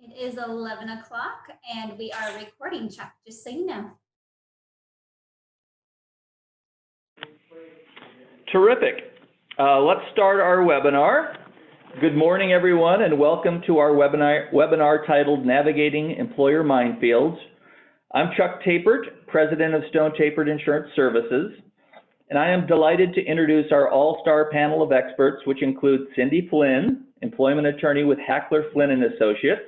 It is 11 o'clock and we are recording, Chuck, just so you know. Terrific. Let's start our webinar. Good morning, everyone, and welcome to our webinar titled Navigating Employer Minefields. I'm Chuck Tapert, President of StoneTapert Insurance Services, and I am delighted to introduce our all-star panel of experts, which include Cindy Flynn, employment attorney with Hackler Flynn and Associates,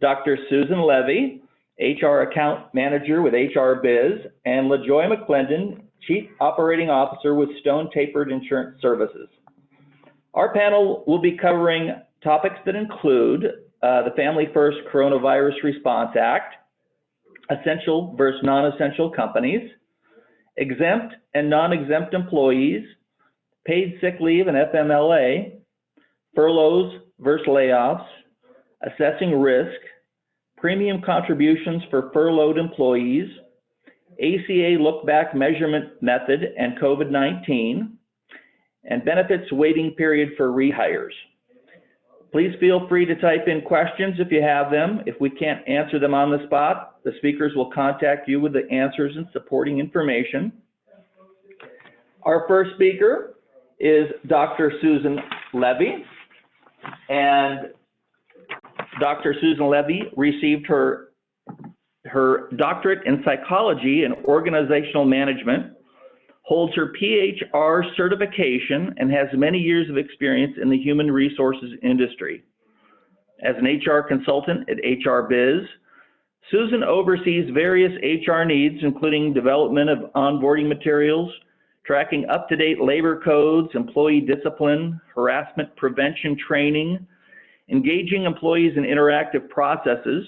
Dr. Susan Levy, HR account manager with HR Biz, and LaJoy McClendon, Chief Operating Officer with StoneTapert Insurance Services. Our panel will be covering topics that include the Family First Coronavirus Response Act, essential versus non-essential companies, exempt and non-exempt employees, paid sick leave and FMLA, furloughs versus layoffs, assessing risk, premium contributions for furloughed employees, ACA look-back measurement method and COVID-19, and benefits waiting period for rehires. Please feel free to type in questions if you have them. If we can't answer them on the spot, the speakers will contact you with the answers and supporting information. Our first speaker is Dr. Susan Levy, and Dr. Susan Levy received her doctorate in psychology and organizational management, holds her PHR certification, and has many years of experience in the human resources industry. As an HR consultant at HR Biz, Susan oversees various HR needs, including development of onboarding materials, tracking up-to-date labor codes, employee discipline, harassment prevention training, engaging employees in interactive processes,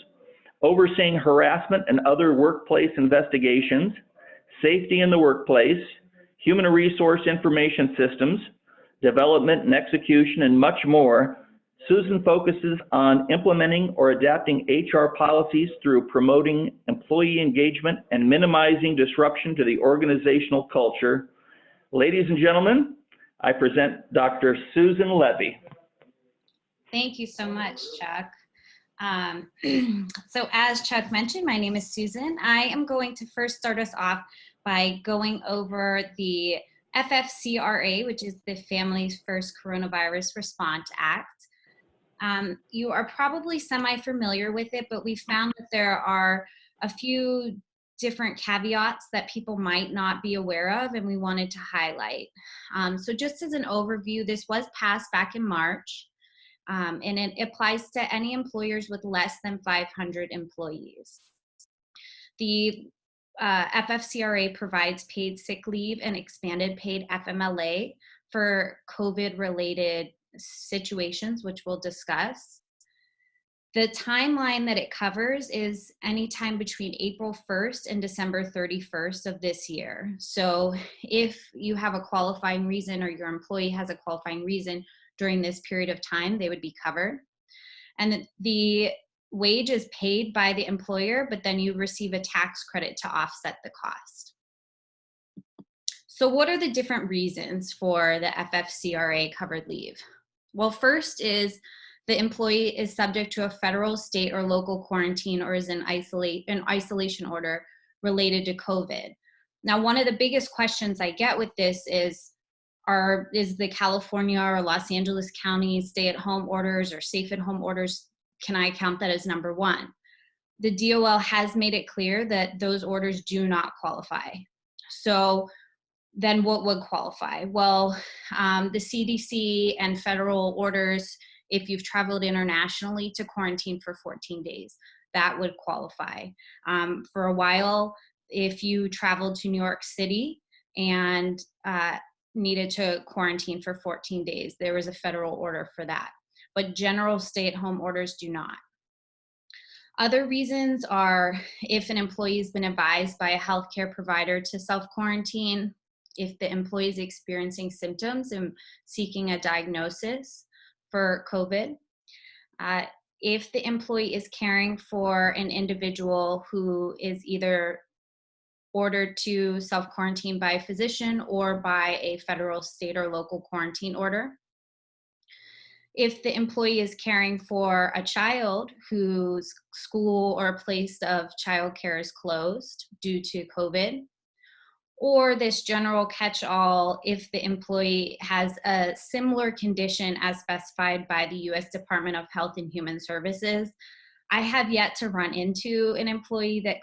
overseeing harassment and other workplace investigations, safety in the workplace, human resource information systems, development and execution, and much more. Susan focuses on implementing or adapting HR policies through promoting employee engagement and minimizing disruption to the organizational culture. Ladies and gentlemen, I present Dr. Susan Levy. Thank you so much, Chuck. So as Chuck mentioned, my name is Susan. I am going to first start us off by going over the FFCRA, which is the Family First Coronavirus Response Act. You are probably semi-familiar with it, but we found that there are a few different caveats that people might not be aware of, and we wanted to highlight. So just as an overview, this was passed back in March. And it applies to any employers with less than 500 employees. The FFCRA provides paid sick leave and expanded paid FMLA for COVID-related situations, which we'll discuss. The timeline that it covers is anytime between April 1st and December 31st of this year. So if you have a qualifying reason or your employee has a qualifying reason during this period of time, they would be covered. And the wage is paid by the employer, but then you receive a tax credit to offset the cost. So what are the different reasons for the FFCRA covered leave? Well, first is the employee is subject to a federal, state, or local quarantine or is in an isolation order related to COVID. Now, one of the biggest questions I get with this is the California or Los Angeles County stay-at-home orders or safe-at-home orders, can I count that as number one? The DOL has made it clear that those orders do not qualify. So then what would qualify? Well, the CDC and federal orders, if you've traveled internationally to quarantine for 14 days, that would qualify. For a while, if you traveled to New York City and needed to quarantine for 14 days. There was a federal order for that, but general stay-at-home orders do not. Other reasons are if an employee has been advised by a healthcare provider to self-quarantine, if the employee is experiencing symptoms and seeking a diagnosis for COVID, if the employee is caring for an individual who is either ordered to self-quarantine by a physician or by a federal, state, or local quarantine order. If the employee is caring for a child whose school or place of childcare is closed due to COVID, or this general catch-all if the employee has a similar condition as specified by the U.S. Department of Health and Human Services. I have yet to run into an employee that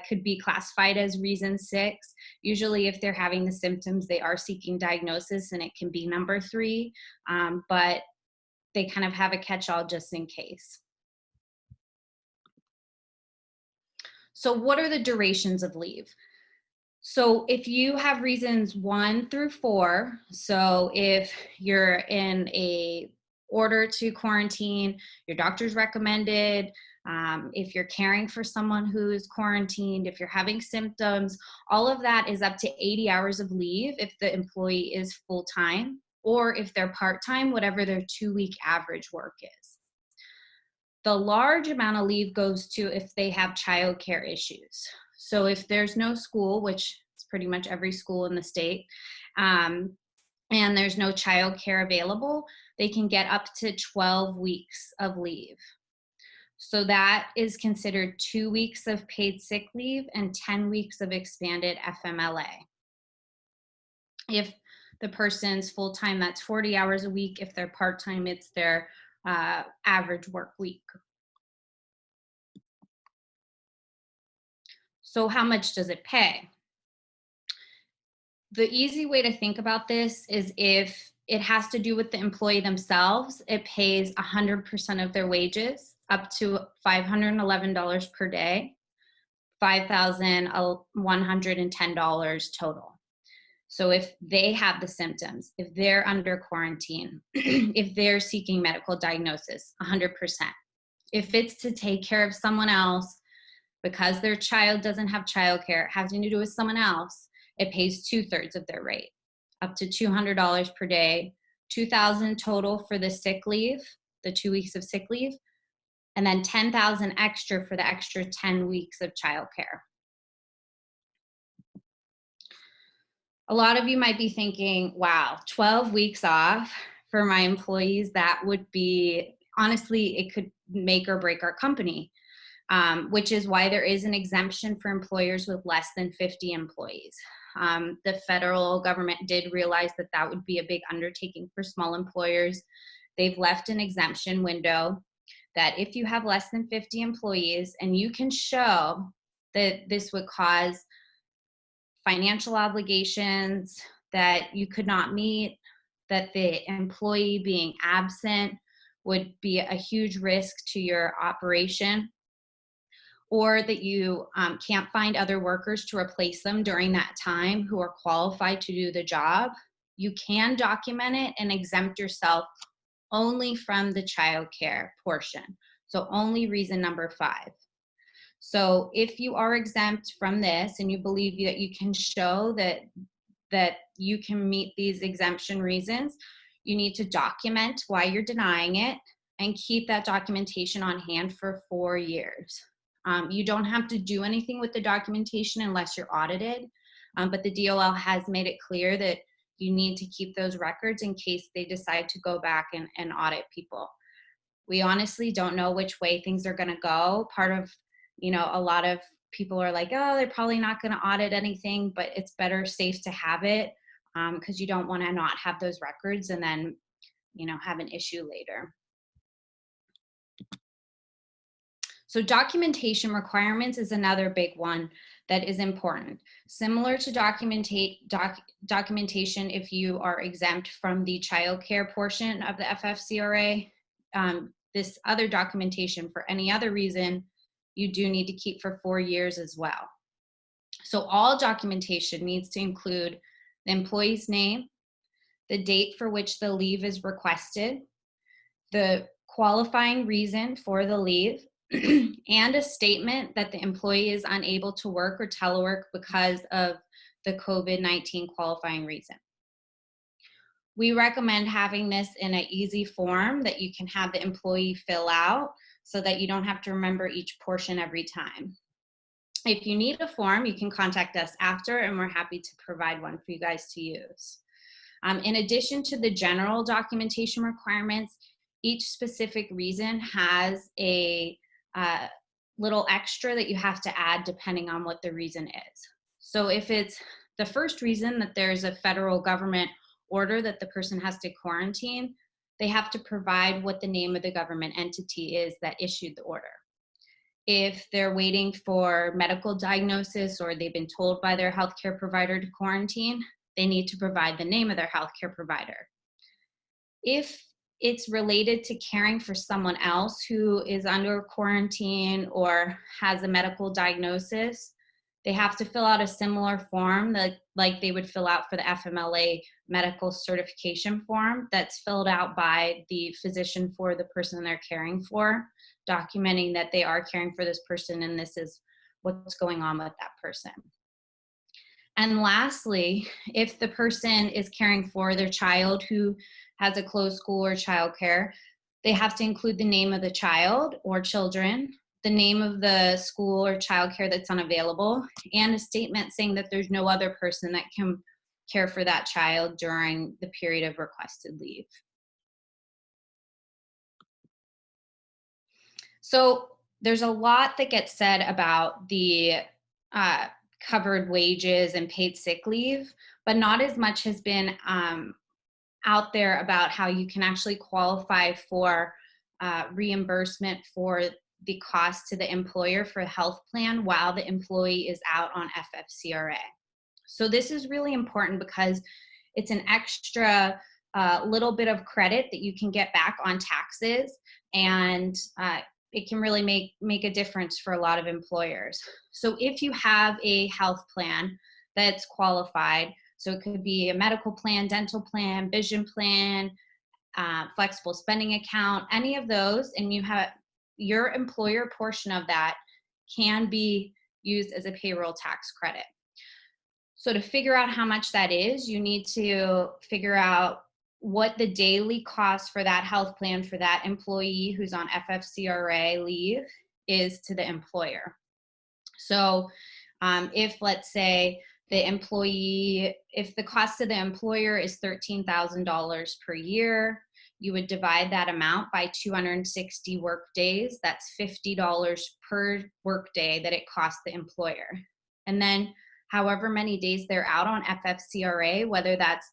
could be classified as reason 6. Usually if they're having the symptoms, they are seeking diagnosis and it can be number 3, but they kind of have a catch-all just in case. So what are the durations of leave? So if you have reasons 1 through 4, so if you're in a order to quarantine, your doctor's recommended, if you're caring for someone who's quarantined, if you're having symptoms, all of that is up to 80 hours of leave if the employee is full-time, or if they're part-time, whatever their 2-week average work is. The large amount of leave goes to if they have childcare issues. So if there's no school, which is pretty much every school in the state, and there's no childcare available, they can get up to 12 weeks of leave. So that is considered 2 weeks of paid sick leave and 10 weeks of expanded FMLA. If the person's full-time, that's 40 hours a week. If they're part-time, it's their average work week. So how much does it pay? The easy way to think about this is if it has to do with the employee themselves, it pays 100% of their wages, up to $511 per day, $5,110 total. So if they have the symptoms, if they're under quarantine, if they're seeking medical diagnosis, 100%. If it's to take care of someone else because their child doesn't have childcare, having to do with someone else, it pays 2/3 of their rate, up to $200 per day, $2,000 total for the sick leave, the 2 weeks of sick leave, and then $10,000 extra for the extra 10 weeks of childcare. A lot of you might be thinking, wow, 12 weeks off for my employees, that would be, honestly, it could make or break our company, which is why there is an exemption for employers with less than 50 employees. The federal government did realize that that would be a big undertaking for small employers. They've left an exemption window that if you have less than 50 employees and you can show that this would cause financial obligations that you could not meet, that the employee being absent would be a huge risk to your operation, or that you can't find other workers to replace them during that time who are qualified to do the job, you can document it and exempt yourself only from the childcare portion. So only reason number 5. So if you are exempt from this and you believe that you can show that you can meet these exemption reasons, you need to document why you're denying it and keep that documentation on hand for 4 years. You don't have to do anything with the documentation unless you're audited, but the DOL has made it clear that you need to keep those records in case they decide to go back and audit people. We honestly don't know which way things are going to go. Part of, a lot of people are like, oh, they're probably not going to audit anything, but it's better safe to have it because you don't want to not have those records and then, have an issue later. So documentation requirements is another big one that is important. Similar to documentation if you are exempt from the childcare portion of the FFCRA, this other documentation for any other reason, you do need to keep for 4 years as well. So all documentation needs to include the employee's name, the date for which the leave is requested, the qualifying reason for the leave, and a statement that the employee is unable to work or telework because of the COVID-19 qualifying reason. We recommend having this in an easy form that you can have the employee fill out so that you don't have to remember each portion every time. If you need a form, you can contact us after and we're happy to provide one for you guys to use. In addition to the general documentation requirements, each specific reason has a little extra that you have to add depending on what the reason is. So if it's the first reason that there's a federal government order that the person has to quarantine, they have to provide what the name of the government entity is that issued the order. If they're waiting for medical diagnosis or they've been told by their healthcare provider to quarantine, they need to provide the name of their healthcare provider. If it's related to caring for someone else who is under quarantine or has a medical diagnosis, they have to fill out a similar form that, like they would fill out for the FMLA medical certification form that's filled out by the physician for the person they're caring for, documenting that they are caring for this person and this is what's going on with that person. And lastly, if the person is caring for their child who has a closed school or childcare, they have to include the name of the child or children, the name of the school or childcare that's unavailable, and a statement saying that there's no other person that can care for that child during the period of requested leave. So there's a lot that gets said about the covered wages and paid sick leave, but not as much has been out there about how you can actually qualify for reimbursement for the cost to the employer for a health plan while the employee is out on FFCRA. So this is really important because it's an extra little bit of credit that you can get back on taxes, and it can really make a difference for a lot of employers. So if you have a health plan that's qualified, so it could be a medical plan, dental plan, vision plan, flexible spending account, any of those, and you have your employer portion of that can be used as a payroll tax credit. So to figure out how much that is, you need to figure out what the daily cost for that health plan for that employee who's on FFCRA leave is to the employer. So if, let's say, the employee, if the cost to the employer is $13,000 per year, you would divide that amount by 260 work days. That's $50 per work day that it costs the employer. And then however many days they're out on FFCRA, whether that's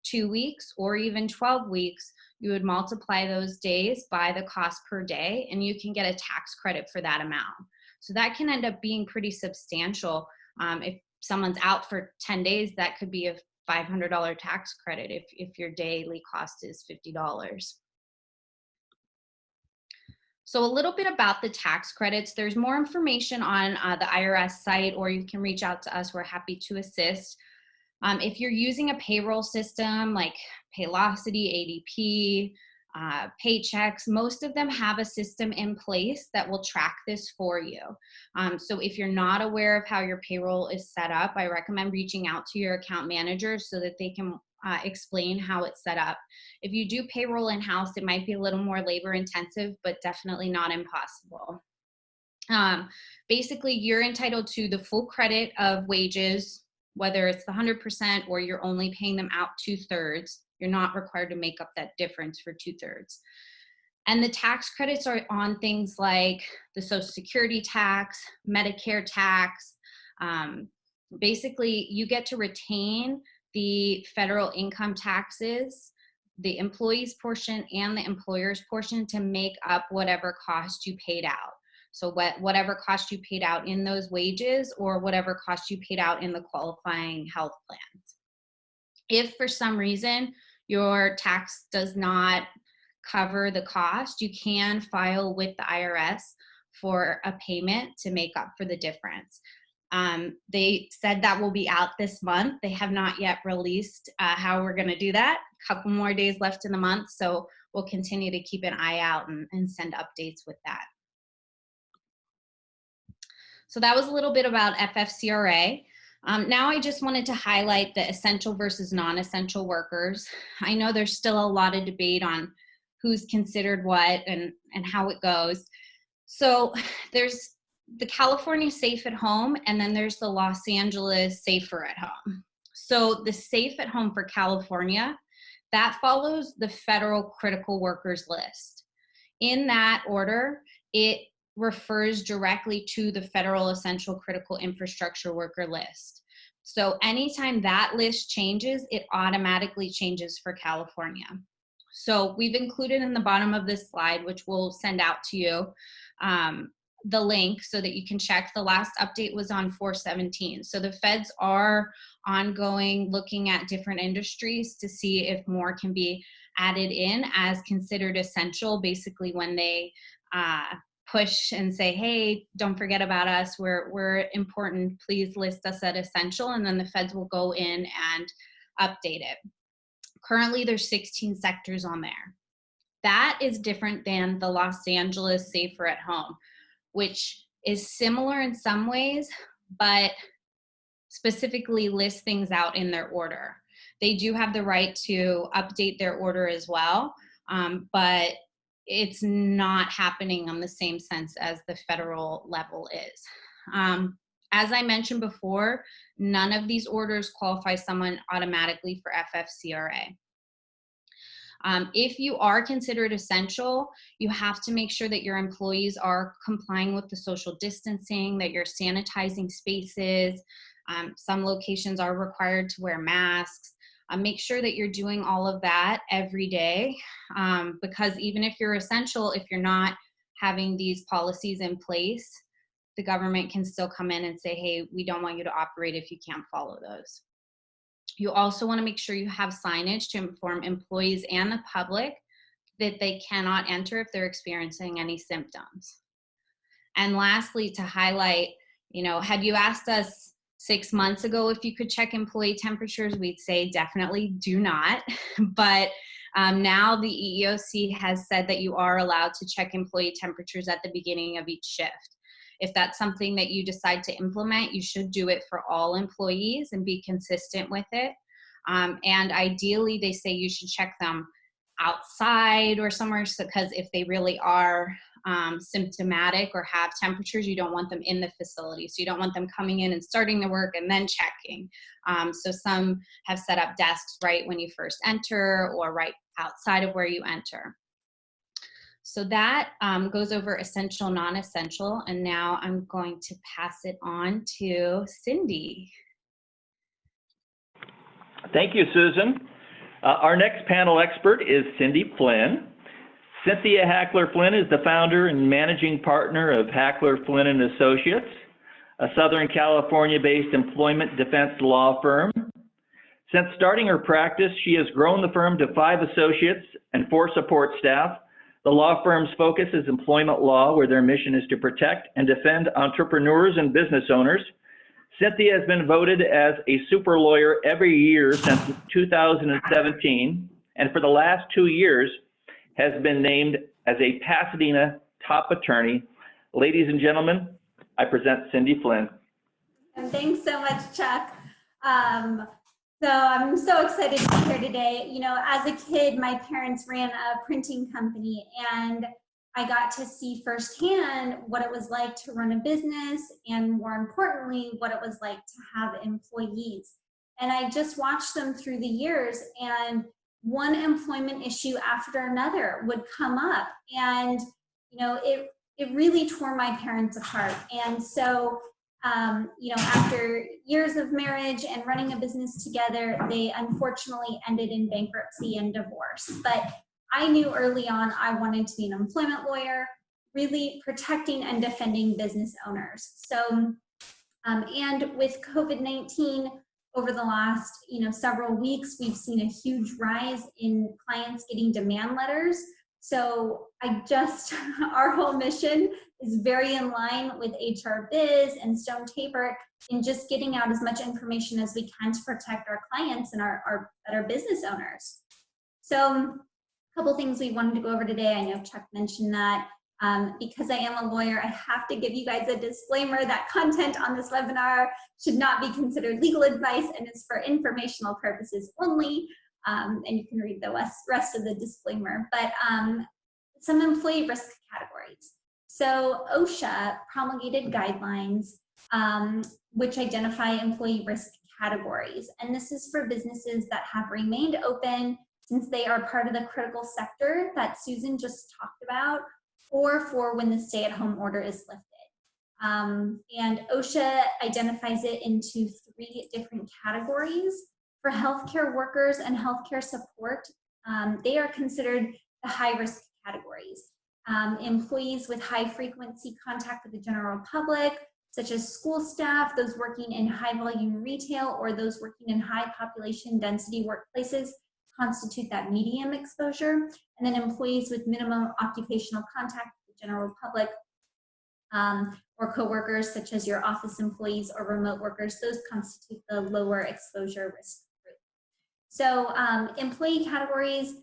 2 weeks or even 12 weeks, you would multiply those days by the cost per day and you can get a tax credit for that amount. So that can end up being pretty substantial. If someone's out for 10 days, that could be a $500 tax credit if your daily cost is $50. So a little bit about the tax credits. There's more information on the IRS site, or you can reach out to us. We're happy to assist. If you're using a payroll system like Paylocity, ADP, Paychecks, most of them have a system in place that will track this for you. So if you're not aware of how your payroll is set up, I recommend reaching out to your account manager so that they can explain how it's set up. If you do payroll in-house, it might be a little more labor intensive, but definitely not impossible. Basically, you're entitled to the full credit of wages, whether it's the 100% or you're only paying them out 2/3. You're not required to make up that difference for 2/3. And the tax credits are on things like the Social Security tax, Medicare tax. Basically, you get to retain the federal income taxes, the employee's portion and the employer's portion to make up whatever cost you paid out. So whatever cost you paid out in those wages or whatever cost you paid out in the qualifying health plans. If for some reason your tax does not cover the cost, you can file with the IRS for a payment to make up for the difference. They said that will be out this month. They have not yet released how we're going to do that. A couple more days left in the month, so we'll continue to keep an eye out and send updates with that. So that was a little bit about FFCRA. Now I just wanted to highlight the essential versus non-essential workers. I know there's still a lot of debate on who's considered what and how it goes. So there's the California Safe at Home, and then there's the Los Angeles Safer at Home. So the Safe at Home for California, that follows the federal critical workers list. In that order, it refers directly to the federal essential critical infrastructure worker list. So anytime that list changes, it automatically changes for California. So we've included in the bottom of this slide, which we'll send out to you, the link so that you can check. The last update was on 4/17. So the feds are ongoing looking at different industries to see if more can be added in as considered essential, basically when they push and say, hey, don't forget about us, we're important, please list us at essential, and then the feds will go in and update it. Currently, there's 16 sectors on there. That is different than the Los Angeles Safer at Home, which is similar in some ways, but specifically lists things out in their order. They do have the right to update their order as well, but it's not happening on the same sense as the federal level is. As I mentioned before, none of these orders qualify someone automatically for FFCRA. If you are considered essential, you have to make sure that your employees are complying with the social distancing, that you're sanitizing spaces. Some locations are required to wear masks. Make sure that you're doing all of that every day, because even if you're essential, if you're not having these policies in place, the government can still come in and say, hey, we don't want you to operate if you can't follow those. You also want to make sure you have signage to inform employees and the public that they cannot enter if they're experiencing any symptoms. And lastly, to highlight, had you asked us 6 months ago if you could check employee temperatures, we'd say definitely do not. But now the EEOC has said that you are allowed to check employee temperatures at the beginning of each shift. If that's something that you decide to implement, you should do it for all employees and be consistent with it. And ideally, they say you should check them outside or somewhere, because if they really are symptomatic or have temperatures, you don't want them in the facility. So you don't want them coming in and starting the work and then checking. So some have set up desks right when you first enter or right outside of where you enter. So that goes over essential, non-essential, and now I'm going to pass it on to Cindy. Thank you, Susan. Our next panel expert is Cindy Flynn. Cynthia Hackler Flynn is the founder and managing partner of Hackler Flynn and Associates, a Southern California-based employment defense law firm. Since starting her practice, she has grown the firm to 5 associates and 4 support staff. The law firm's focus is employment law, where their mission is to protect and defend entrepreneurs and business owners. Cynthia has been voted as a super lawyer every year since 2017, and for the last 2 years has been named as a Pasadena top attorney. Ladies and gentlemen, I present Cindy Flynn. And thanks so much, Chuck. So I'm so excited to be here today. As a kid, my parents ran a printing company, and I got to see firsthand what it was like to run a business, and more importantly, what it was like to have employees. And I just watched them through the years, and one employment issue after another would come up, and it really tore my parents apart. And so after years of marriage and running a business together, they unfortunately ended in bankruptcy and divorce. But I knew early on I wanted to be an employment lawyer, really protecting and defending business owners. So, and with COVID-19, over the last several weeks, we've seen a huge rise in clients getting demand letters. So our whole mission is very in line with HR Biz and StoneTapert in just getting out as much information as we can to protect our clients and our business owners. So a couple things we wanted to go over today. I know Chuck mentioned that. Because I am a lawyer, I have to give you guys a disclaimer that content on this webinar should not be considered legal advice and is for informational purposes only. And you can read the rest of the disclaimer. But some employee risk categories. So OSHA promulgated guidelines which identify employee risk categories. And this is for businesses that have remained open since they are part of the critical sector that Susan just talked about, or for when the stay-at-home order is lifted. And OSHA identifies it into 3 different categories. For healthcare workers and healthcare support, they are considered the high-risk categories. Employees with high-frequency contact with the general public, such as school staff, those working in high-volume retail, or those working in high-population density workplaces constitute that medium exposure. And then employees with minimum occupational contact with the general public, or coworkers such as your office employees or remote workers, those constitute the lower exposure risk group. So employee categories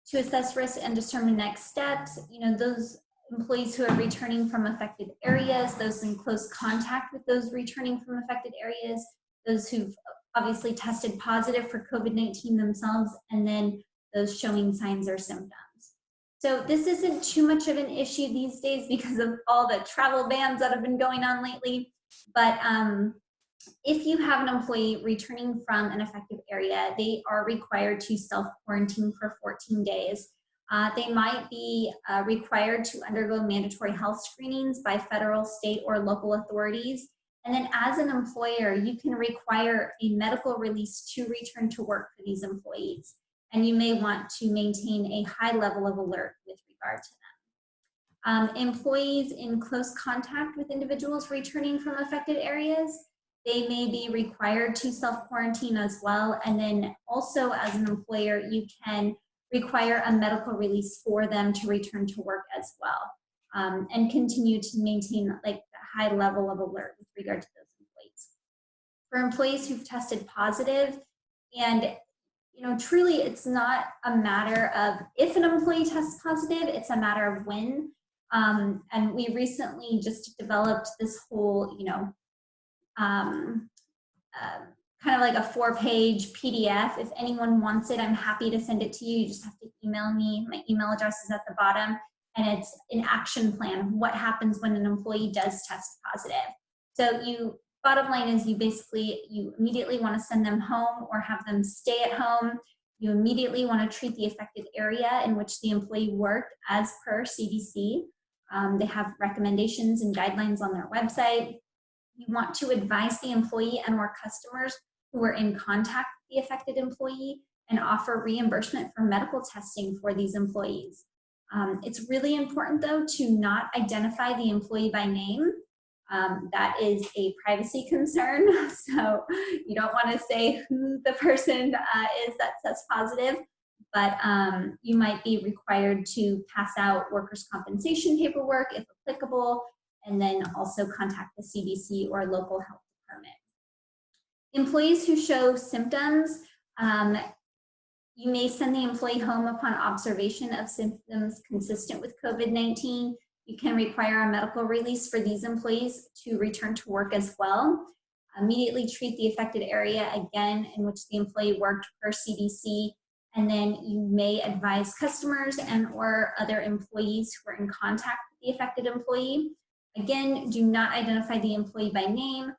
to assess risk and determine next steps, those employees who are returning from affected areas, those in close contact with those returning from affected areas, those who've obviously tested positive for COVID-19 themselves, and then those showing signs or symptoms. So this isn't too much of an issue these days because of all the travel bans that have been going on lately. But if you have an employee returning from an affected area, they are required to self-quarantine for 14 days. They might be required to undergo mandatory health screenings by federal, state, or local authorities. And then as an employer, you can require a medical release to return to work for these employees. And you may want to maintain a high level of alert with regard to them. Employees in close contact with individuals returning from affected areas, they may be required to self-quarantine as well. And then also as an employer, you can require a medical release for them to return to work as well, and continue to maintain like a high level of alert with regard to those employees. For employees who've tested positive, and truly it's not a matter of if an employee tests positive, it's a matter of when. And we recently just developed this whole, kind of like a 4-page PDF. If anyone wants it, I'm happy to send it to you. You just have to email me. My email address is at the bottom, and it's an action plan of what happens when an employee does test positive. So bottom line is you immediately want to send them home or have them stay at home. You immediately want to treat the affected area in which the employee worked as per CDC. They have recommendations and guidelines on their website. You want to advise the employee and or customers who were in contact with the affected employee and offer reimbursement for medical testing for these employees. It's really important though to not identify the employee by name. That is a privacy concern. So you don't want to say who the person is that tests positive, but you might be required to pass out workers' compensation paperwork if applicable, and then also contact the CDC or local health department. Employees who show symptoms, you may send the employee home upon observation of symptoms consistent with COVID-19. You can require a medical release for these employees to return to work as well. Immediately treat the affected area again in which the employee worked per CDC, and then you may advise customers and or other employees who are in contact with the affected employee. Again, do not identify the employee by name.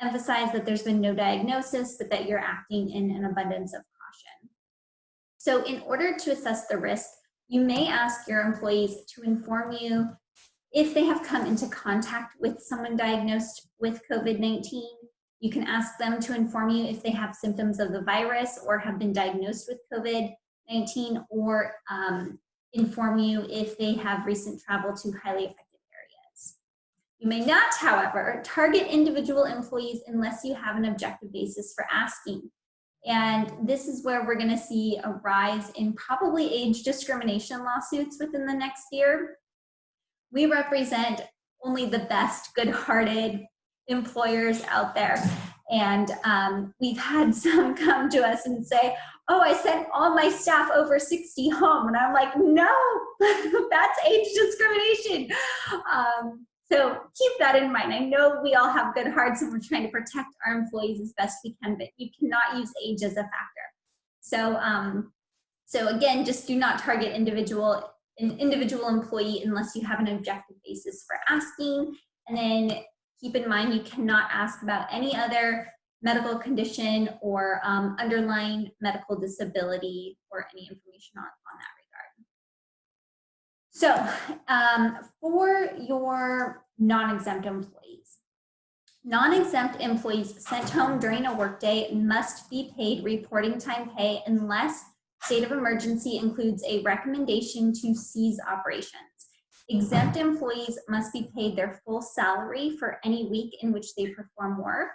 Emphasize that there's been no diagnosis, but that you're acting in an abundance of caution. So in order to assess the risk, you may ask your employees to inform you if they have come into contact with someone diagnosed with COVID-19. You can ask them to inform you if they have symptoms of the virus or have been diagnosed with COVID-19, or inform you if they have recent travel to highly affected areas. You may not, however, target individual employees unless you have an objective basis for asking. And this is where we're going to see a rise in probably age discrimination lawsuits within the next year. We represent only the best, good-hearted employers out there. And we've had some come to us and say, oh, I sent all my staff over 60 home. And I'm like, no, that's age discrimination. So keep that in mind. I know we all have good hearts and we're trying to protect our employees as best we can, but you cannot use age as a factor. So again, just do not target an individual employee unless you have an objective basis for asking. And then keep in mind, you cannot ask about any other medical condition or underlying medical disability or any information on that regard. So for your non-exempt employees, non-exempt employees sent home during a workday must be paid reporting time pay unless state of emergency includes a recommendation to cease operations. Exempt employees must be paid their full salary for any week in which they perform work.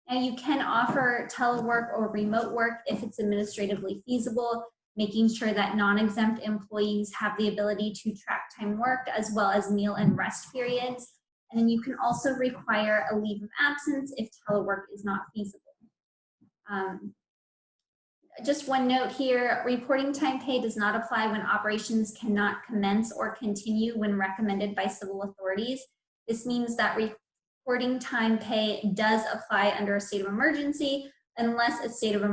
And you can offer telework or remote work if it's administratively feasible, making sure that non-exempt employees have the ability to track time worked as well as meal and rest periods. And then you can also require a leave of absence if telework is not feasible. Just one note here, reporting time pay does not apply when operations cannot commence or continue when recommended by civil authorities. This means that reporting time pay does apply under a state of emergency unless a state of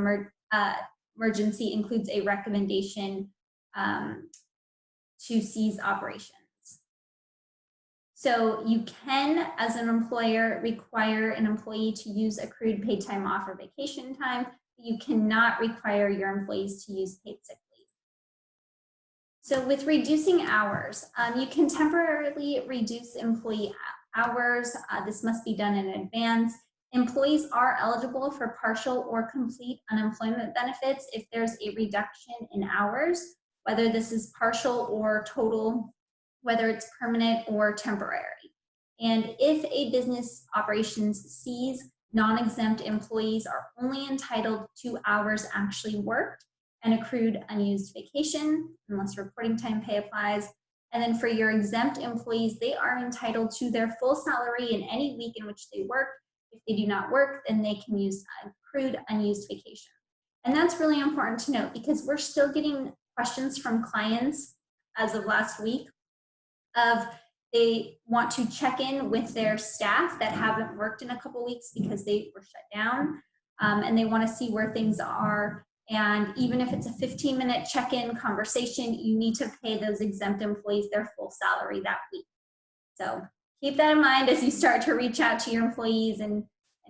emergency includes a recommendation to cease operations. So you can, as an employer, require an employee to use accrued paid time off or vacation time. You cannot require your employees to use paid sick leave. So with reducing hours, you can temporarily reduce employee hours. This must be done in advance. Employees are eligible for partial or complete unemployment benefits if there's a reduction in hours, whether this is partial or total, whether it's permanent or temporary. And if a business operations sees non-exempt employees are only entitled to hours actually worked and accrued unused vacation, unless reporting time pay applies. And then for your exempt employees, they are entitled to their full salary in any week in which they work. If they do not work, then they can use accrued unused vacation. And that's really important to note because we're still getting questions from clients as of last week of they want to check in with their staff that haven't worked in a couple weeks because they were shut down, and they want to see where things are. And even if it's a 15-minute check-in conversation, you need to pay those exempt employees their full salary that week. So keep that in mind as you start to reach out to your employees and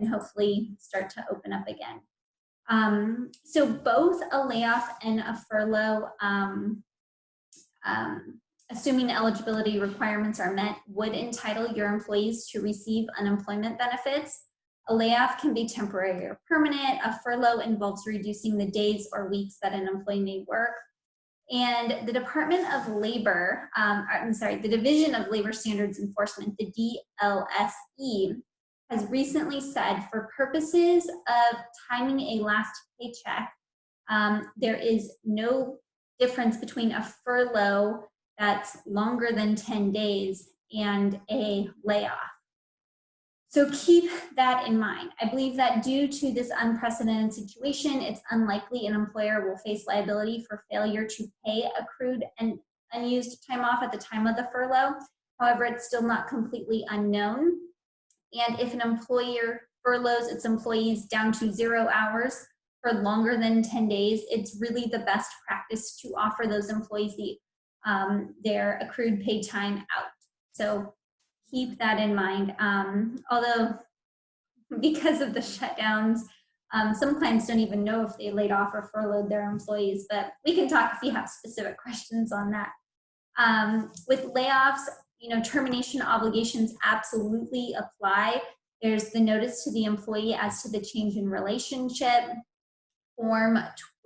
hopefully start to open up again. So both a layoff and a furlough, assuming eligibility requirements are met, would entitle your employees to receive unemployment benefits. A layoff can be temporary or permanent. A furlough involves reducing the days or weeks that an employee may work. And the Department of Labor, the Division of Labor Standards Enforcement, the DLSE, has recently said for purposes of timing a last paycheck, there is no difference between a furlough that's longer than 10 days and a layoff. So keep that in mind. I believe that due to this unprecedented situation, it's unlikely an employer will face liability for failure to pay accrued and unused time off at the time of the furlough. However, it's still not completely unknown. And if an employer furloughs its employees down to 0 hours for longer than 10 days, it's really the best practice to offer those employees their accrued paid time out. So keep that in mind. Although because of the shutdowns, some clients don't even know if they laid off or furloughed their employees, but we can talk if you have specific questions on that. With layoffs, termination obligations absolutely apply. There's the notice to the employee as to the change in relationship, Form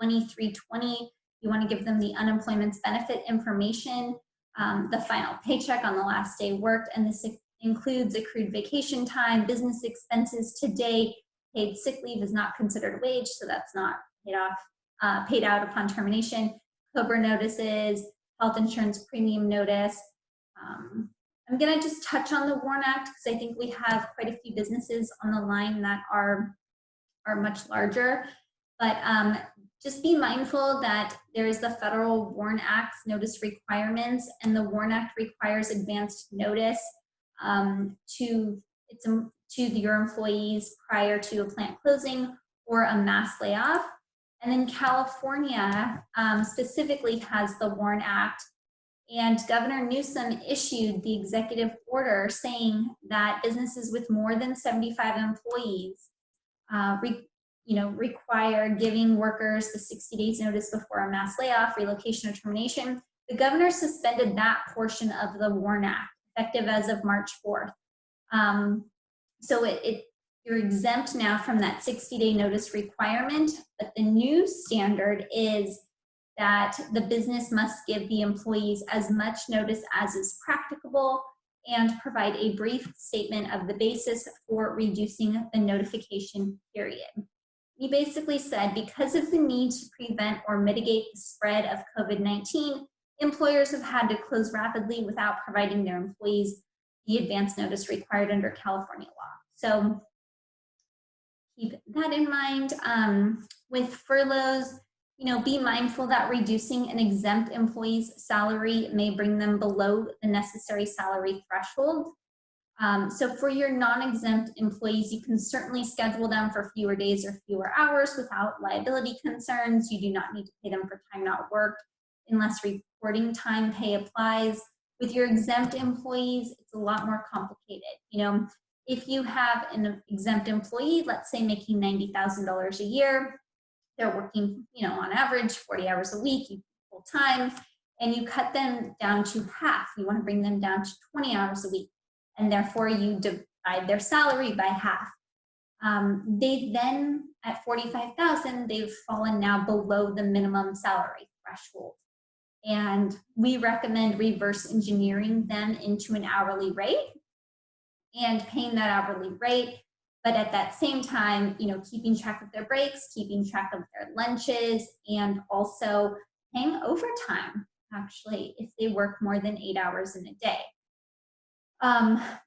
2320. You want to give them the unemployment benefit information, the final paycheck on the last day worked, and this includes accrued vacation time, business expenses to date. Paid sick leave is not considered a wage, so that's not paid out upon termination. COBRA notices, health insurance premium notice. I'm going to just touch on the WARN Act because I think we have quite a few businesses on the line that are much larger. But just be mindful that there is the Federal WARN Act's notice requirements, and the WARN Act requires advanced notice to your employees prior to a plant closing or a mass layoff. And then California specifically has the WARN Act, and Governor Newsom issued the executive order saying that businesses with more than 75 employees require giving workers the 60 days notice before a mass layoff, relocation, or termination, the governor suspended that portion of the WARN Act, effective as of March 4th. So you're exempt now from that 60-day notice requirement, but the new standard is that the business must give the employees as much notice as is practicable and provide a brief statement of the basis for reducing the notification period. He basically said, because of the need to prevent or mitigate the spread of COVID-19, employers have had to close rapidly without providing their employees the advance notice required under California law. So keep that in mind. With furloughs, be mindful that reducing an exempt employee's salary may bring them below the necessary salary threshold. So for your non-exempt employees, you can certainly schedule them for fewer days or fewer hours without liability concerns. You do not need to pay them for time not worked unless reporting time pay applies. With your exempt employees, it's a lot more complicated. If you have an exempt employee, let's say making $90,000 a year, they're working, on average 40 hours a week, full time, and you cut them down to half. You want to bring them down to 20 hours a week, and therefore you divide their salary by half. They then, at $45,000, they've fallen now below the minimum salary threshold. And we recommend reverse engineering them into an hourly rate and paying that hourly rate, but at that same time, keeping track of their breaks, keeping track of their lunches, and also paying overtime, actually, if they work more than 8 hours in a day.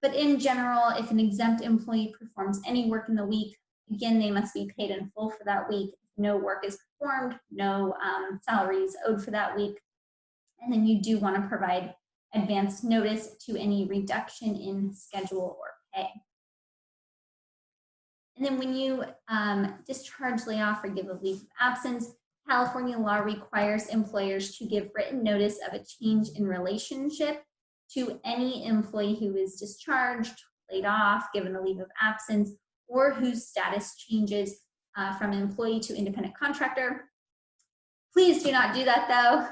But in general, if an exempt employee performs any work in the week, again, they must be paid in full for that week. If no work is performed, no salary is owed for that week. And then you do want to provide advance notice to any reduction in schedule or pay. And then when you discharge, lay off, or give a leave of absence, California law requires employers to give written notice of a change in relationship to any employee who is discharged, laid off, given a leave of absence, or whose status changes from employee to independent contractor. Please do not do that, though.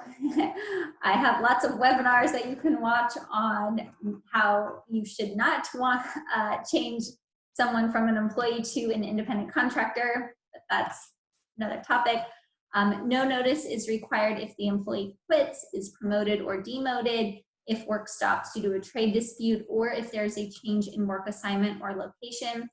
I have lots of webinars that you can watch on how you should not want change someone from an employee to an independent contractor, but that's another topic. No notice is required if the employee quits, is promoted or demoted, if work stops due to a trade dispute, or if there's a change in work assignment or location.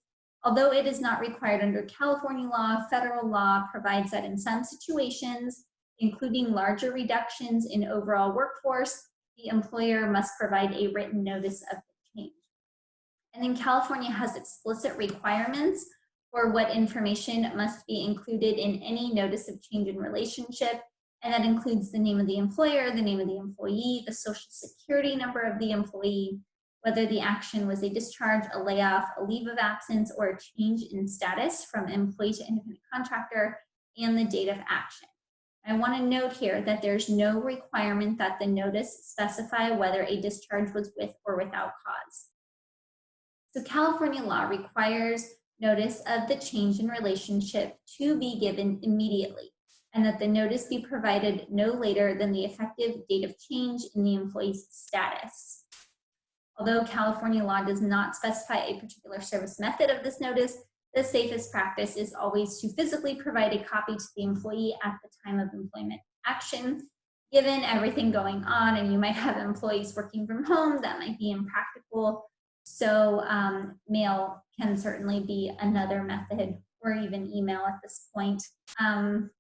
Although it is not required under California law, federal law provides that in some situations, including larger reductions in overall workforce, the employer must provide a written notice of the change. And then California has explicit requirements for what information must be included in any notice of change in relationship, and that includes the name of the employer, the name of the employee, the social security number of the employee, whether the action was a discharge, a layoff, a leave of absence, or a change in status from employee to independent contractor, and the date of action. I want to note here that there's no requirement that the notice specify whether a discharge was with or without cause. So California law requires notice of the change in relationship to be given immediately, and that the notice be provided no later than the effective date of change in the employee's status. Although California law does not specify a particular service method of this notice, the safest practice is always to physically provide a copy to the employee at the time of employment action. Given everything going on, and you might have employees working from home, that might be impractical. So mail can certainly be another method, or even email at this point. And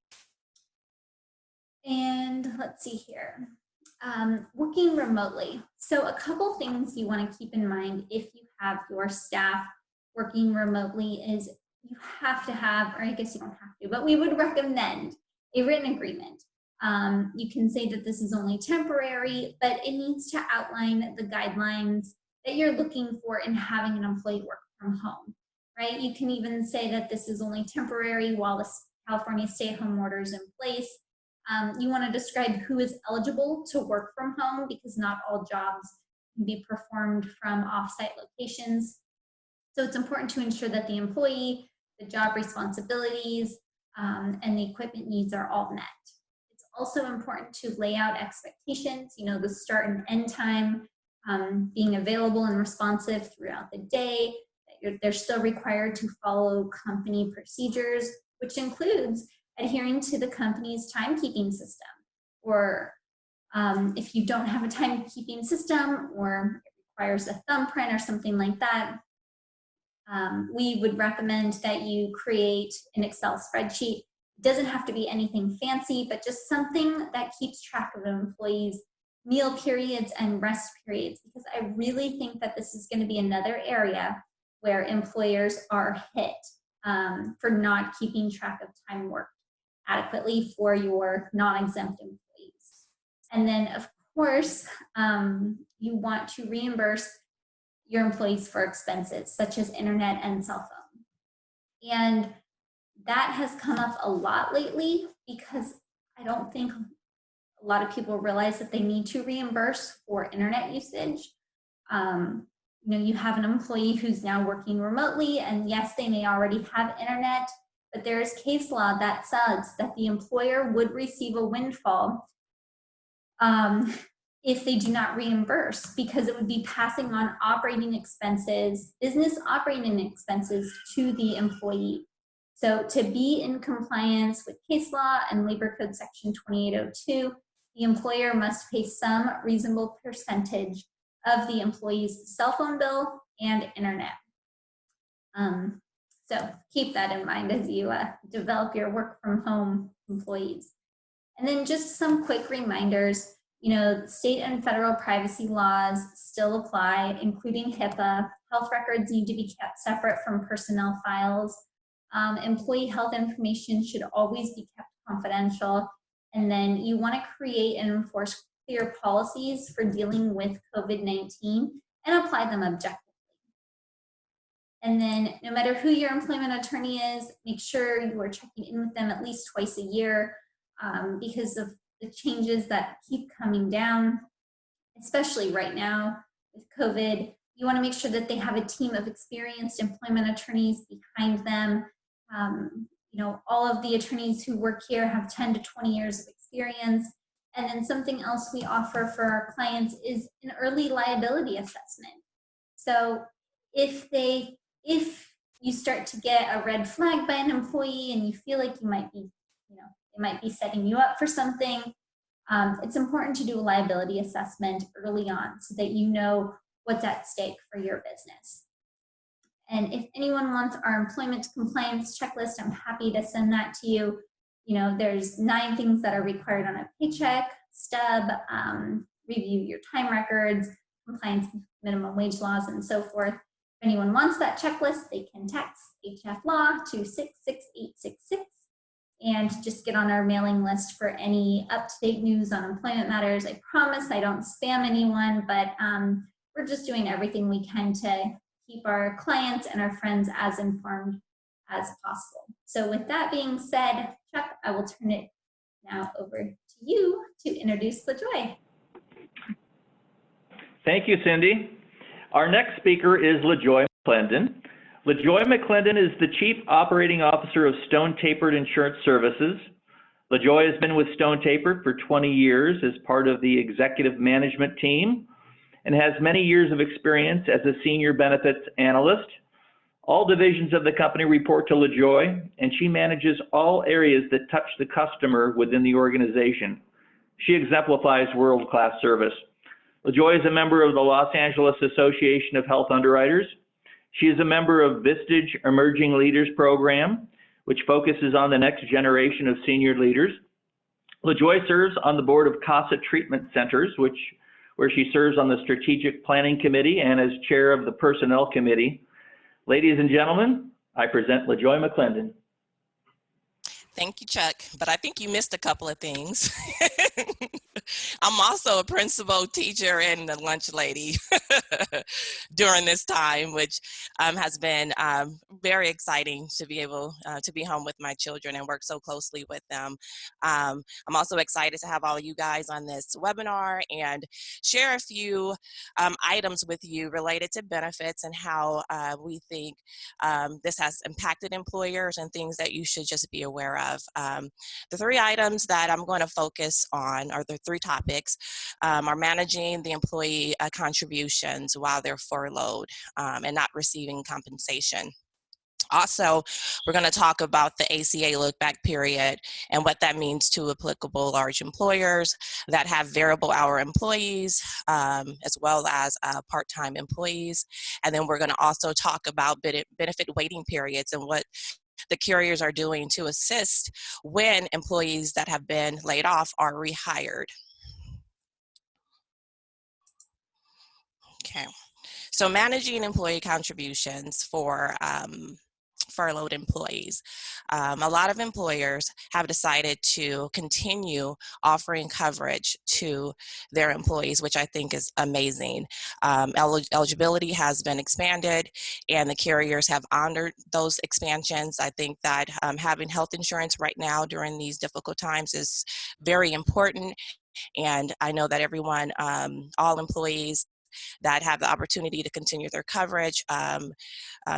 let's see here. Working remotely. So a couple things you want to keep in mind if you have your staff working remotely is you have to have, or I guess you don't have to, but we would recommend a written agreement. You can say that this is only temporary, but it needs to outline the guidelines that you're looking for in having an employee work from home, right? You can even say that this is only temporary while the California stay-at-home order is in place. You want to describe who is eligible to work from home, because not all jobs can be performed from off-site locations. So it's important to ensure that the employee the job responsibilities, and the equipment needs are all met. It's also important to lay out expectations, you know, the start and end time, being available and responsive throughout the day. They're still required to follow company procedures, which includes adhering to the company's timekeeping system. Or if you don't have a timekeeping system or it requires a thumbprint or something like that, we would recommend that you create an Excel spreadsheet. It doesn't have to be anything fancy, but just something that keeps track of an employee's meal periods and rest periods, because I really think that this is going to be another area where employers are hit for not keeping track of time worked adequately for your non-exempt employees. And then, of course, you want to reimburse your employees for expenses such as internet and cell phone. And that has come up a lot lately because I don't think a lot of people realize that they need to reimburse for internet usage. You know, you have an employee who's now working remotely, and yes, they may already have internet, but there is case law that says that the employer would receive a windfall if they do not reimburse, because it would be passing on operating expenses, business operating expenses to the employee. So to be in compliance with case law and Labor Code Section 2802, the employer must pay some reasonable percentage of the employee's cell phone bill and internet. So keep that in mind as you develop your work from home employees. And then just some quick reminders, you know, state and federal privacy laws still apply, including HIPAA. Health records need to be kept separate from personnel files. Employee health information should always be kept confidential. And then you want to create and enforce clear policies for dealing with COVID-19 and apply them objectively. And then no matter who your employment attorney is, make sure you are checking in with them at least twice a year because of the changes that keep coming down, especially right now with COVID. You want to make sure that they have a team of experienced employment attorneys behind them. You know, all of the attorneys who work here have 10 to 20 years of experience. And then something else we offer for our clients is an early liability assessment. So if you start to get a red flag by an employee and you feel like you might be, you know, they might be setting you up for something, it's important to do a liability assessment early on so that you know what's at stake for your business. And if anyone wants our employment compliance checklist, I'm happy to send that to you. You know, there's 9 things that are required on a paycheck stub, review your time records, compliance with minimum wage laws, and so forth. If anyone wants that checklist, they can text HF Law to 66866 and just get on our mailing list for any up-to-date news on employment matters. I promise I don't spam anyone, but we're just doing everything we can to keep our clients and our friends as informed as possible. So with that being said, Chuck, I will turn it now over to you to introduce LaJoy. Thank you, Cindy. Our next speaker is LaJoy McClendon. LaJoy McClendon is the Chief Operating Officer of StoneTapert Insurance Services. LaJoy has been with StoneTapert for 20 years as part of the executive management team and has many years of experience as a senior benefits analyst. All divisions of the company report to LaJoy, and she manages all areas that touch the customer within the organization. She exemplifies world-class service. LaJoy is a member of the Los Angeles Association of Health Underwriters. She is a member of Vistage Emerging Leaders Program, which focuses on the next generation of senior leaders. LaJoy serves on the board of CASA Treatment Centers, where she serves on the Strategic Planning Committee and as chair of the Personnel Committee. Ladies and gentlemen, I present LaJoy McClendon. Thank you, Chuck, but I think you missed a couple of things. I'm also a principal, teacher, and a lunch lady during this time, which has been very exciting to be able to be home with my children and work so closely with them. I'm also excited to have all of you guys on this webinar and share a few items with you related to benefits and how we think this has impacted employers and things that you should just be aware of. The three items that I'm going to focus on, or the three topics, are managing the employee contributions while they're furloughed and not receiving compensation. Also, we're going to talk about the ACA look-back period and what that means to applicable large employers that have variable hour employees as well as part-time employees. And then we're going to also talk about benefit waiting periods and what the carriers are doing to assist when employees that have been laid off are rehired. Okay, so managing employee contributions for furloughed employees. A lot of employers have decided to continue offering coverage to their employees, which I think is amazing. Eligibility has been expanded and the carriers have honored those expansions. I think that having health insurance right now during these difficult times is very important. And I know that everyone, all employees that have the opportunity to continue their coverage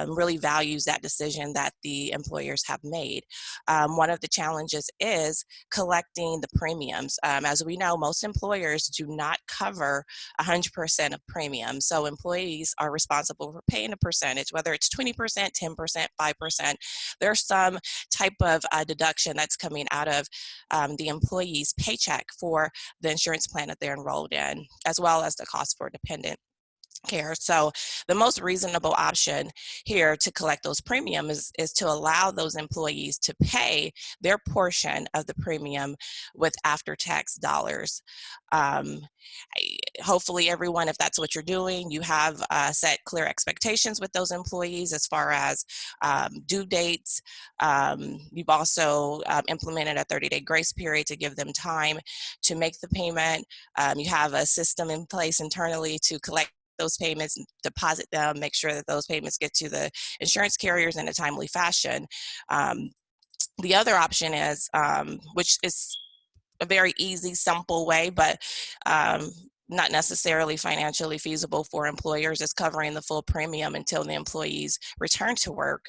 really values that decision that the employers have made. One of the challenges is collecting the premiums. As we know, most employers do not cover 100% of premiums, so employees are responsible for paying a percentage, whether it's 20%, 10%, 5%. There's some type of deduction that's coming out of the employee's paycheck for the insurance plan that they're enrolled in, as well as the cost for dependent care. So the most reasonable option here to collect those premiums is to allow those employees to pay their portion of the premium with after-tax dollars. Hopefully everyone, if that's what you're doing, you have set clear expectations with those employees as far as due dates. You've also implemented a 30-day grace period to give them time to make the payment. You have a system in place internally to collect those payments, deposit them, make sure that those payments get to the insurance carriers in a timely fashion. The other option is, which is a very easy, simple way, but not necessarily financially feasible for employers, is covering the full premium until the employees return to work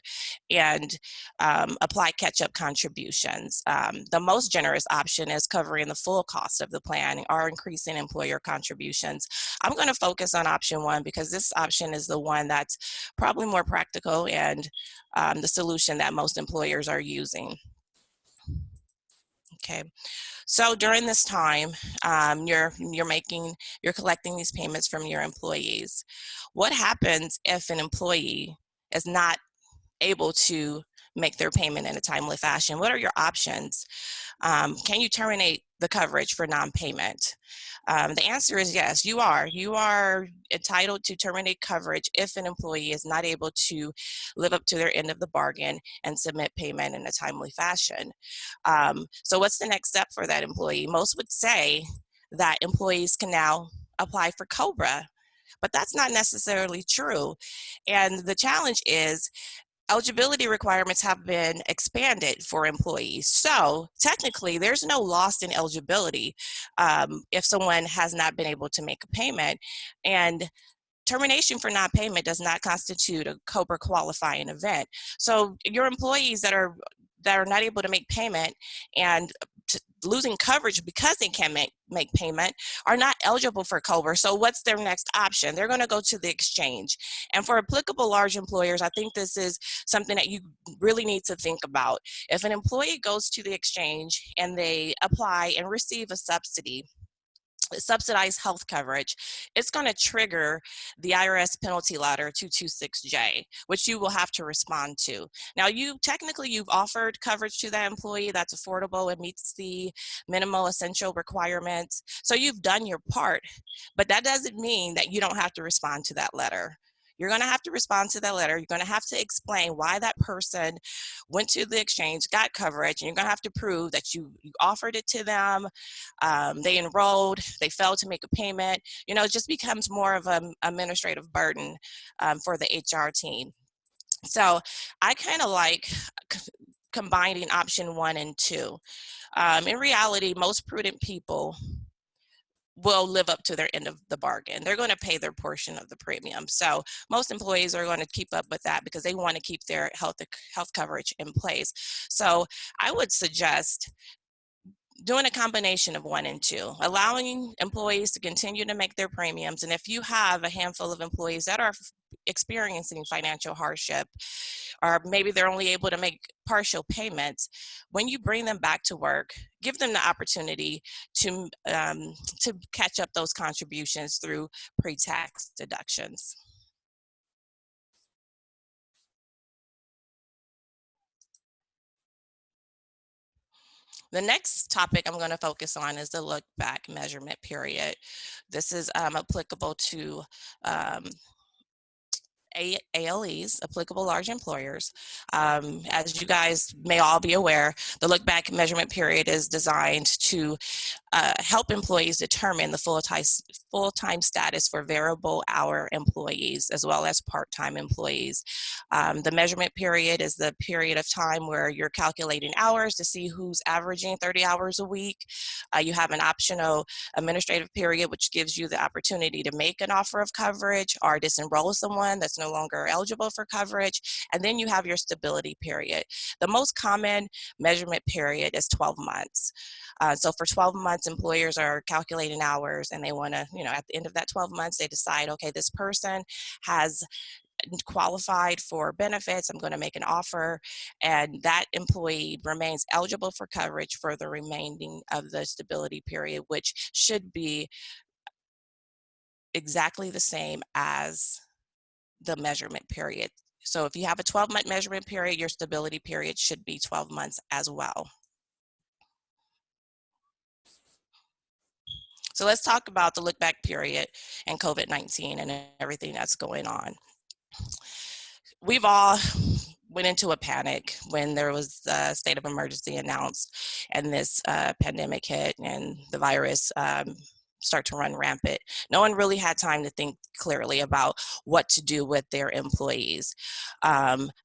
and apply catch-up contributions. The most generous option is covering the full cost of the plan or increasing employer contributions. I'm going to focus on option one because this option is the one that's probably more practical and the solution that most employers are using. Okay. So during this time, you're collecting these payments from your employees. What happens if an employee is not able to make their payment in a timely fashion? What are your options? Can you terminate the coverage for non-payment? The answer is yes, you are. You are entitled to terminate coverage if an employee is not able to live up to their end of the bargain and submit payment in a timely fashion. So what's the next step for that employee? Most would say that employees can now apply for COBRA, but that's not necessarily true. And the challenge is eligibility requirements have been expanded for employees. So technically, there's no loss in eligibility if someone has not been able to make a payment. And termination for non-payment does not constitute a COBRA qualifying event. So your employees that are not able to make payment and losing coverage because they can't make payment are not eligible for COBRA. So what's their next option? They're going to go to the exchange. And for applicable large employers, I think this is something that you really need to think about. If an employee goes to the exchange and they apply and receive a subsidized health coverage, it's going to trigger the IRS penalty letter 226J, which you will have to respond to. Now, you've offered coverage to that employee that's affordable and meets the minimal essential requirements. So you've done your part, but that doesn't mean that you don't have to respond to that letter. You're going to have to respond to that letter. You're going to have to explain why that person went to the exchange, got coverage, and you're going to have to prove that you offered it to them, they enrolled, they failed to make a payment. You know, it just becomes more of an administrative burden for the HR team. So I kind of like combining option 1 and 2. In reality, most prudent people will live up to their end of the bargain. They're going to pay their portion of the premium. So most employees are going to keep up with that because they want to keep their health coverage in place. So I would suggest doing a combination of 1 and 2, allowing employees to continue to make their premiums. And if you have a handful of employees that are experiencing financial hardship, or maybe they're only able to make partial payments, when you bring them back to work, give them the opportunity to catch up those contributions through pre-tax deductions. The next topic I'm going to focus on is the look back measurement period. This is applicable to ALEs, applicable large employers. As you guys may all be aware, the look back measurement period is designed to help employees determine the full-time status for variable hour employees as well as part-time employees. The measurement period is the period of time where you're calculating hours to see who's averaging 30 hours a week. You have an optional administrative period, which gives you the opportunity to make an offer of coverage or disenroll someone that's no longer eligible for coverage. And then you have your stability period. The most common measurement period is 12 months. So for 12 months, employers are calculating hours, and they want to, at the end of that 12 months, they decide, okay, this person has qualified for benefits, I'm going to make an offer, and that employee remains eligible for coverage for the remaining of the stability period, which should be exactly the same as the measurement period. So if you have a 12-month measurement period, your stability period should be 12 months as well. So let's talk about the look back period and COVID-19 and everything that's going on. We've all went into a panic when there was a state of emergency announced and this pandemic hit and the virus start to run rampant. No one really had time to think clearly about what to do with their employees.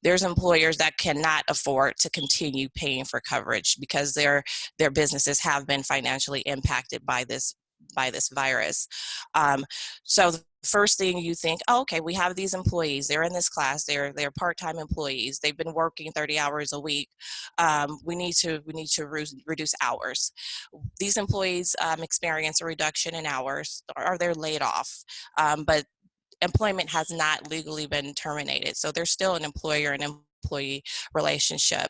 There's employers that cannot afford to continue paying for coverage because their businesses have been financially impacted by this virus. So the first thing you think, oh, okay, we have these employees, they're in this class, they're part-time employees, they've been working 30 hours a week. We need to reduce hours. These employees experience a reduction in hours, or they're laid off, but employment has not legally been terminated. So there's still an employer and employee relationship.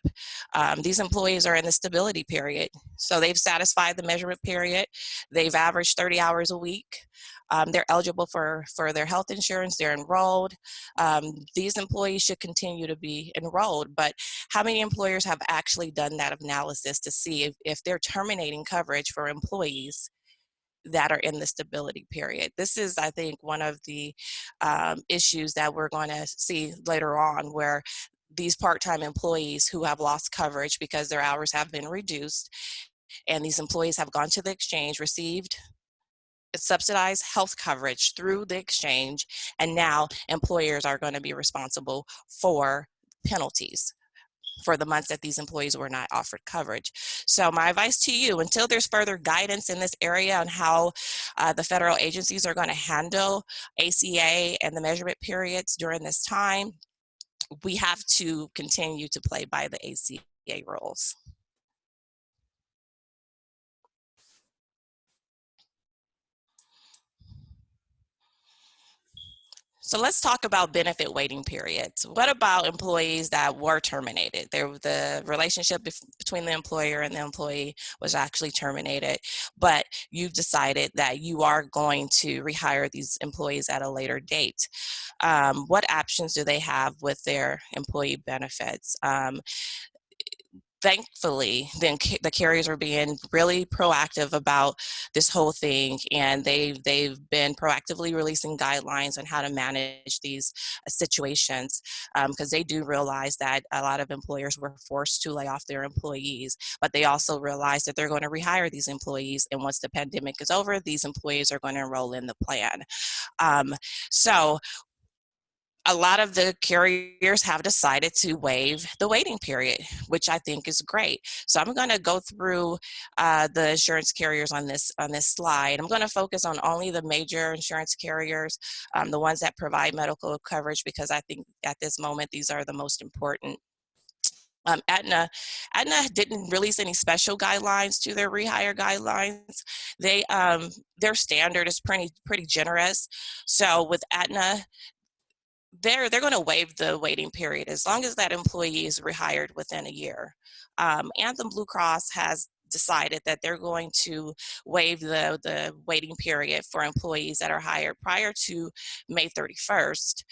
These employees are in the stability period. So they've satisfied the measurement period. They've averaged 30 hours a week. They're eligible for their health insurance. They're enrolled. These employees should continue to be enrolled, but how many employers have actually done that analysis to see if they're terminating coverage for employees that are in the stability period? This is, I think, one of the issues that we're going to see later on, where these part-time employees who have lost coverage because their hours have been reduced, and these employees have gone to the exchange, received subsidized health coverage through the exchange, and now employers are going to be responsible for penalties for the months that these employees were not offered coverage. So my advice to you, until there's further guidance in this area on how the federal agencies are going to handle ACA and the measurement periods during this time, we have to continue to play by the ACA rules. So let's talk about benefit waiting periods. What about employees that were terminated? The relationship between the employer and the employee was actually terminated, but you've decided that you are going to rehire these employees at a later date. What options do they have with their employee benefits? thankfully, then the carriers are being really proactive about this whole thing, and they've been proactively releasing guidelines on how to manage these situations, because they do realize that a lot of employers were forced to lay off their employees, but they also realize that they're going to rehire these employees, and once the pandemic is over, these employees are going to enroll in the plan. So a lot of the carriers have decided to waive the waiting period, which I think is great. So I'm going to go through the insurance carriers on this slide. I'm going to focus on only the major insurance carriers, the ones that provide medical coverage, because I think at this moment these are the most important. Aetna didn't release any special guidelines to their rehire guidelines. They their standard is pretty generous. So with Aetna, they're going to waive the waiting period as long as that employee is rehired within a year. Anthem Blue Cross has decided that they're going to waive the waiting period for employees that are hired prior to May 31st.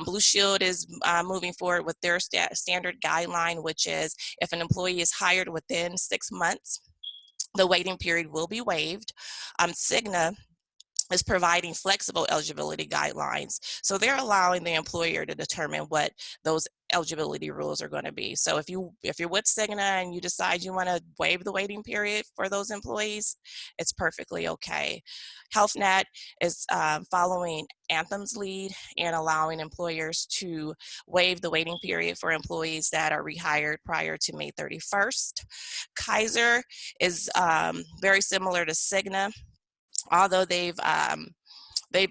Blue Shield is moving forward with their standard guideline, which is if an employee is hired within 6 months, the waiting period will be waived. Cigna is providing flexible eligibility guidelines. So they're allowing the employer to determine what those eligibility rules are going to be. So if you're with Cigna and you decide you want to waive the waiting period for those employees, it's perfectly okay. Health Net is following Anthem's lead and allowing employers to waive the waiting period for employees that are rehired prior to May 31st. Kaiser is very similar to Cigna, although they've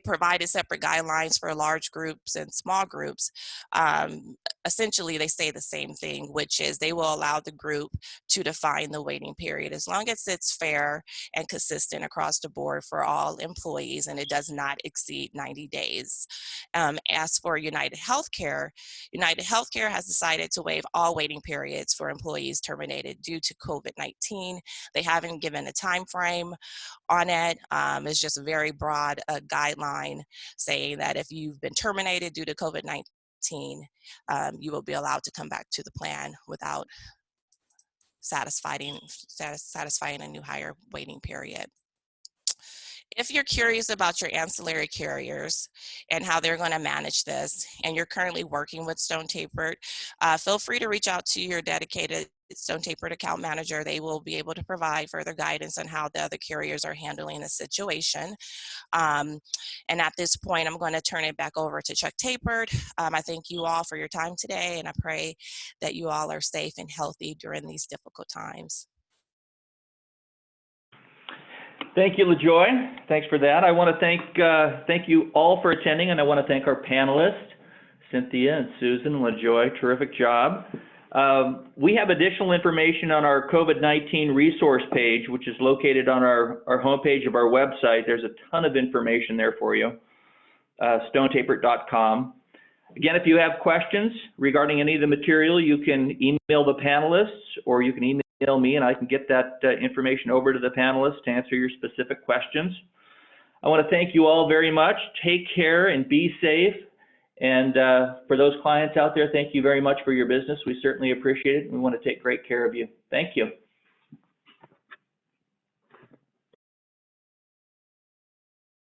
provided separate guidelines for large groups and small groups. Essentially, they say the same thing, which is they will allow the group to define the waiting period as long as it's fair and consistent across the board for all employees and it does not exceed 90 days. As for United Healthcare has decided to waive all waiting periods for employees terminated due to COVID-19. They haven't given a time frame on it. It's just a very broad guideline saying that if you've been terminated due to COVID-19, you will be allowed to come back to the plan without satisfying a new hire waiting period. If you're curious about your ancillary carriers and how they're going to manage this, and you're currently working with StoneTapert, feel free to reach out to your dedicated StoneTapert account manager. They will be able to provide further guidance on how the other carriers are handling the situation. And at this point, I'm going to turn it back over to Chuck Tapert. I thank you all for your time today, and I pray that you all are safe and healthy during these difficult times. Thank you, LaJoy. Thanks for that. I want to thank you all for attending, and I want to thank our panelists, Cynthia and Susan and LaJoy. Terrific job. We have additional information on our COVID-19 resource page, which is located on our homepage of our website. There's a ton of information there for you, StoneTapert.com. Again, if you have questions regarding any of the material, you can email the panelists or you can email me and I can get that information over to the panelists to answer your specific questions. I want to thank you all very much. Take care and be safe. And for those clients out there, thank you very much for your business. We certainly appreciate it. We want to take great care of you. Thank you.